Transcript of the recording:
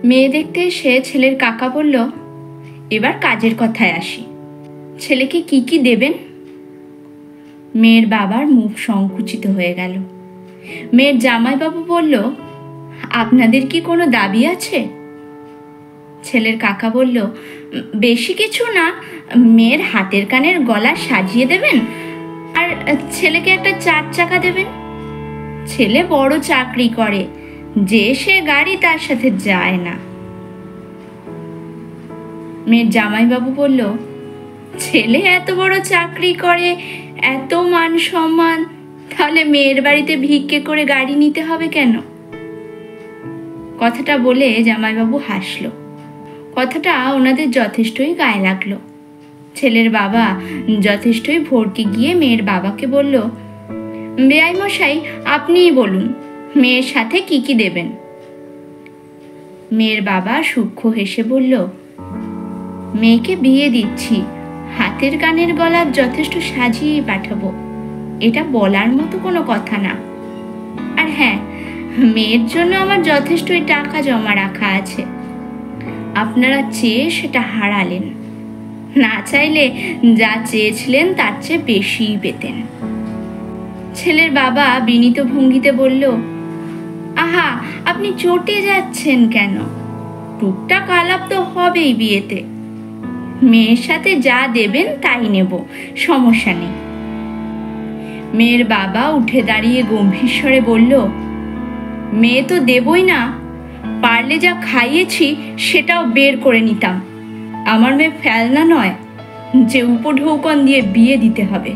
মেয়ে দেখতে এসে ছেলের কাকা বলল, এবার কাজের কথায় আসি, ছেলেকে কি কি দেবেন? মেয়ের বাবার মুখ সংকুচিত হয়ে গেল। মেয়ের জামাইবাবু বলল, আপনাদের কি কোনো দাবি আছে? ছেলের কাকা বলল, বেশি কিছু না, মেয়ের হাতের কানের গলা সাজিয়ে দেবেন আর ছেলেকে একটা 4 চাকা দেবেন। ছেলে বড় চাকরি করে, যে সে গাড়ি তার সাথে যায় না। মেয়ের জামাইবাবু বলল, ছেলে এত বড় চাকরি করে, এত মান সম্মান, তাহলে মেয়ের বাড়িতে ভিক্ষে করে গাড়ি নিতে হবে কেন? কথাটা বলে জামাইবাবু হাসল। কথাটা ওনাদের যথেষ্টই গায়ে লাগলো। ছেলের বাবা যথেষ্টই ভড়কে গিয়ে মেয়ের বাবাকে বলল, বেয়াই মশাই, আপনিই বলুন, মেয়ের সাথে কি কি দেবেন? মেয়ের বাবা সূক্ষ্ম হেসে বলল, মেয়েকে বিয়ে দিচ্ছি, হাতের কানের গলা যথেষ্ট সাজিয়ে পাঠাবো, এটা বলার মতো কোনো কথা না। আর হ্যাঁ, মেয়ের জন্য আমার যথেষ্টই টাকা জমা রাখা আছে। আপনারা চেয়ে সেটা হারালেন, না চাইলে যা চেয়েছিলেন তার চেয়ে বেশিই পেতেন। ছেলের বাবা বিনীত ভঙ্গিতে বলল, আহা, আপনি চটে যাচ্ছেন কেন? টুকটাক আলাপ তো হবেই বিয়েতে। মেয়ের সাথে যা দেবেন তাই নেব, সমস্যা নেই। মেয়ের বাবা উঠে দাঁড়িয়ে গম্ভীর স্বরে বলল, মেয়ে তো দেবই না, পারলে যা খাইয়েছি সেটাও বের করে নিতাম। আমার মেয়ে ফেলনা নয় যে উপঢৌকন দিয়ে বিয়ে দিতে হবে।